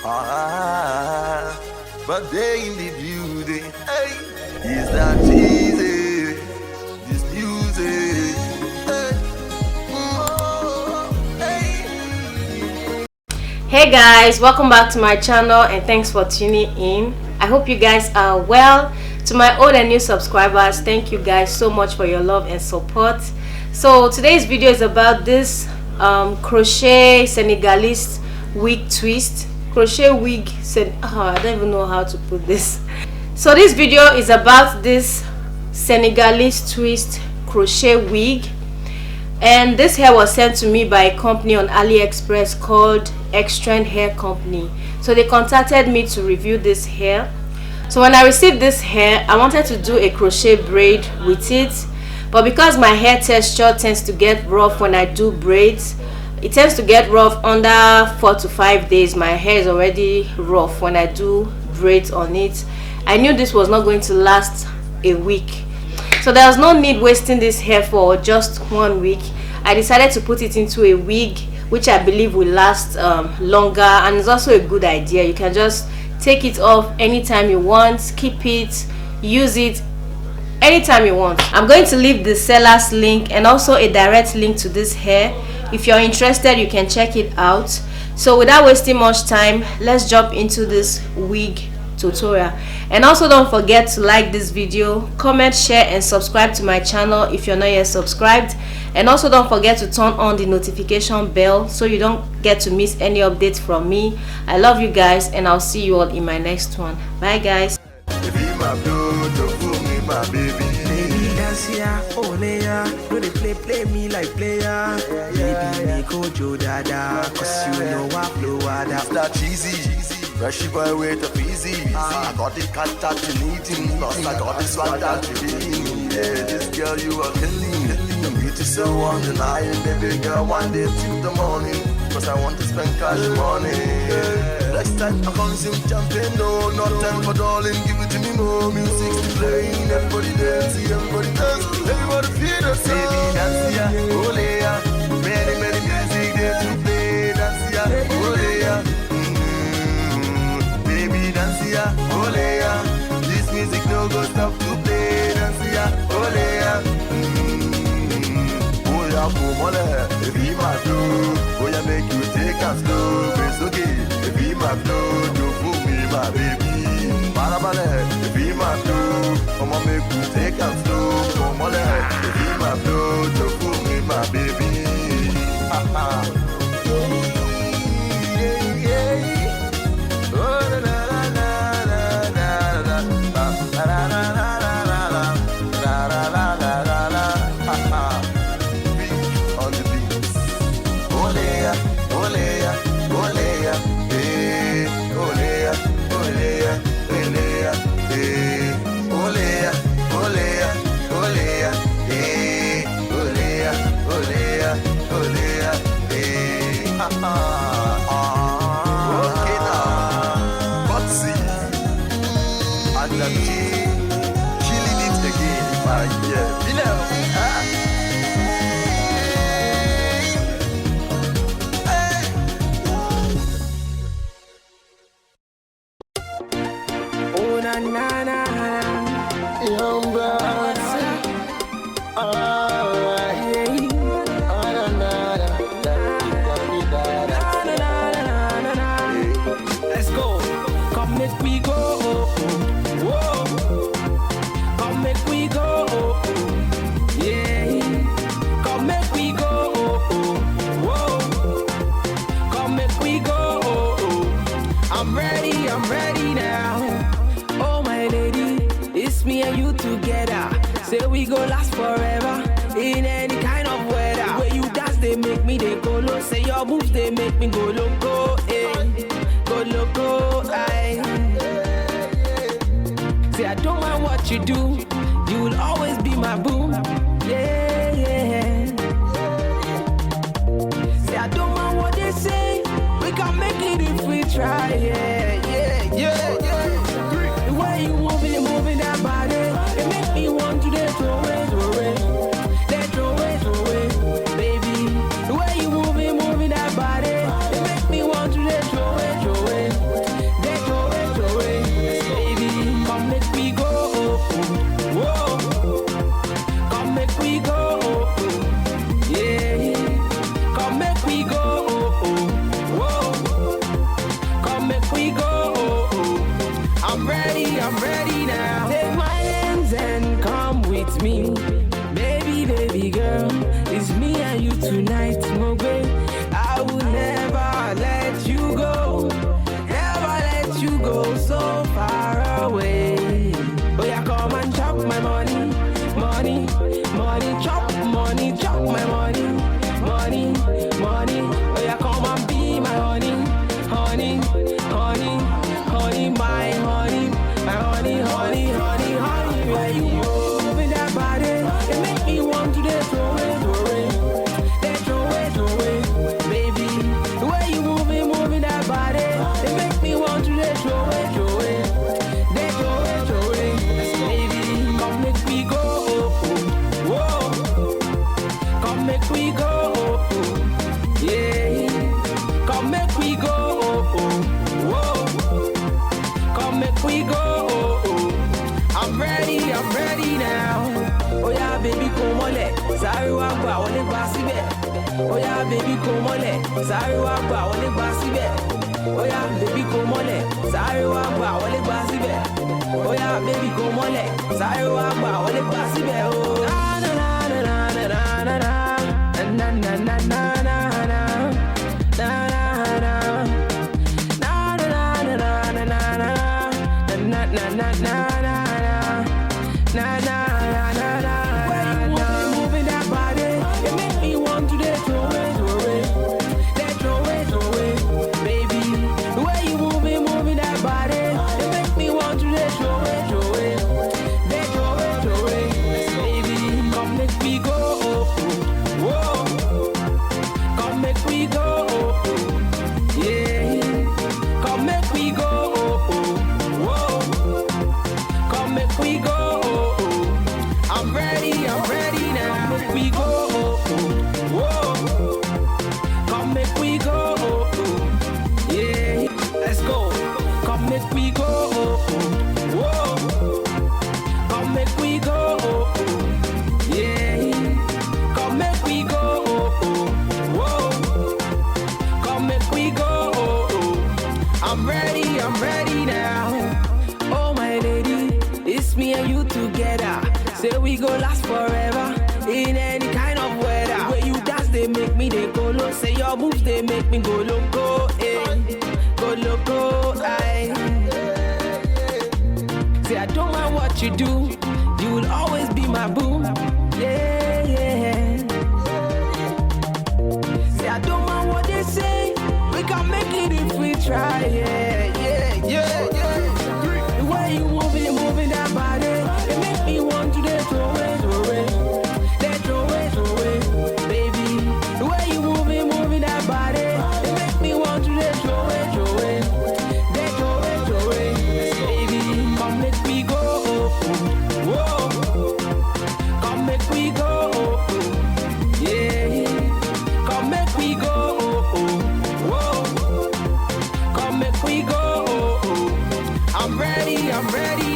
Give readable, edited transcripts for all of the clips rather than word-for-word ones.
But they in the beauty, hey, is that easy? This music, hey, hey. Hey guys, welcome back to my channel and thanks for tuning in. I hope you guys are well. To my old and new subscribers, thank you guys so much for your love and support. So today's video is about this crochet Senegalese wig twist. Crochet wig, I don't even know how to put this. So this video is about this Senegalese twist crochet wig, and this hair was sent to me by a company on AliExpress called Xtrend hair company. So they contacted me to review this hair. So when I received this hair, I wanted to do a crochet braid with it, but because my hair texture tends to get rough when I do braids, it tends to get rough under 4 to 5 days. My hair is already rough when I do braids on it. I knew this was not going to last a week, so there was no need wasting this hair for just 1 week. I decided to put it into a wig which I believe will last longer, and it's also a good idea. You can just take it off anytime you want, keep it, use it anytime you want. I'm going to leave the seller's link and also a direct link to this hair. If you're interested, you can check it out. So without wasting much time, let's jump into this wig tutorial. And also don't forget to like this video, comment, share and subscribe to my channel if you're not yet subscribed. And also don't forget to turn on the notification bell so you don't get to miss any updates from me. I love you guys and I'll see you all in my next one. Bye guys. Play me like player. Baby, me Kojo Dada, cause you know I flow It's that cheesy, freshy boy weight up easy. I got the cat that you need, plus I got the swag that you need. Yeah, this girl you are killing. The beauty so undeniable, baby girl, one day till the morning. Cause I want to spend cash money. Next time I consume champagne, no, not time for darling, give it to me more. Music's playing, everybody dance, everybody dance, everybody feel the same. Baby dance, yeah, ole yeah. Many music there to play, dance, yeah, ole yeah. Baby dance, yeah, ole yeah. This music no go stop to play, dance, yeah, ole yeah. Oh yeah, come on, if you my flow, oh yeah, make you take and slow. It's okay, if you my flow, don't fool me, my baby. Barabale, if you my flow, come on, make you take and slow. Come on, if you my flow, don't fool me, my baby. I'm ready now. Oh my lady, it's me and you together. Say we go last forever in any kind of weather. Where you dance, they make me they go low. Say your moves, they make me go loco, eh? Go loco, aye. Say I don't mind what you do, you'll always be my boo. Yeah, yeah. Say I don't mind what they say, we can make it if we try. Yeah, yeah, yeah, yeah. The way you moving that body, it make me want to throw it, baby. The way you moving that body, it make me want to throw it. with me. Baby, baby girl, it's me and you tonight, Mogwe. I will never let you go, never let you go so far away. Oh yeah, come and chop my money, money, money, chop my money, money, money. Oh yeah, come and be my honey, honey, honey, honey, my honey, my honey, honey, honey, honey. Where you moving that body, it make me want to throw it, throw it, baby. The way you moving that body, it make me want to throw it, throw it, baby. Come make we go, whoa. Come make we go, yeah. Come make we go, whoa. Come make we go, I'm ready now. Oh yeah, baby, come on, sorry, I want to pass it. Oh yeah, baby, come on, sorry, I want to pass it. Oh yeah, baby, come on, sorry, I want to pass it. Oh yeah, baby, come on, sorry, I want to pass it. Oh na na na na na na na na na na na na moving that body, it make me want to throw it, baby. The way you moving that body, it make me want to throw it, baby. Come make we go, whoa. Come make we go, yeah. Come make we go, whoa. Come make we go, I'm ready now. Make we go, whoa. Come make we go, yeah. Let's go. Come make we go, whoa. Come make we go, yeah. Come make we go, whoa. Come make we go, I'm ready now. Oh my lady, it's me and you together. Say we go last forever in any kind of weather. The way you dance, they make me they go low. Say your moves, they make me go loco, eh? Go loco, aye. Say I don't mind what you do, you will always be my boo. Yeah, yeah. Say I don't mind what they say, we can make it if we try. Yeah, yeah, yeah, yeah. The way you moving that body, it make me want to throw it, baby. The way you moving that body, it make me want to throw it, baby. Come make we go, whoa. Come make we go, yeah. Come make we go, whoa. Come make we go, I'm ready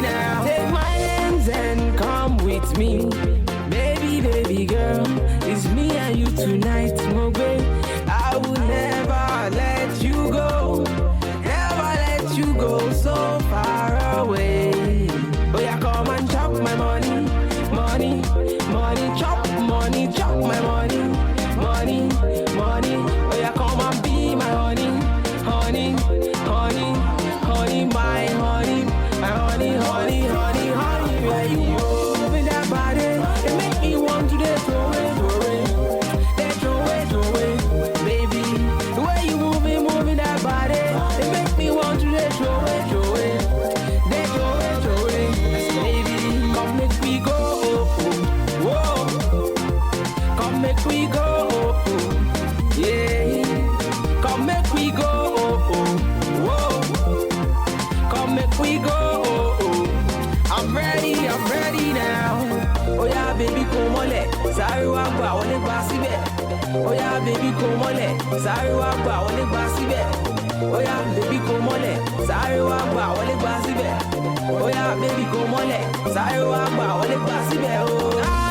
now. Take my hands and come with me. Baby, baby girl, it's me and you tonight, Mogwe. I will never let you go, never let you go so far away. Oh yeah, come and chop my money, money, money, chop my money, money, money. Oh yeah, come and be my honey, honey, honey, honey, my honey, my honey, honey, honey, honey. Where you moving that body, it make me want to throw it, baby. The way you moving that body, it make me want to throw it, baby. Come make we go, whoa. Come make we go, yeah. Come make we go, whoa. Come make we go, I'm ready now. Oh yeah, baby, come on, sorry, I want to pass it. Oh yeah, baby, come on, sorry, I want to pass it. Oh yeah, baby, come on, sorry, I want to pass it. Oh yeah, baby, come on, sorry, I want to pass it.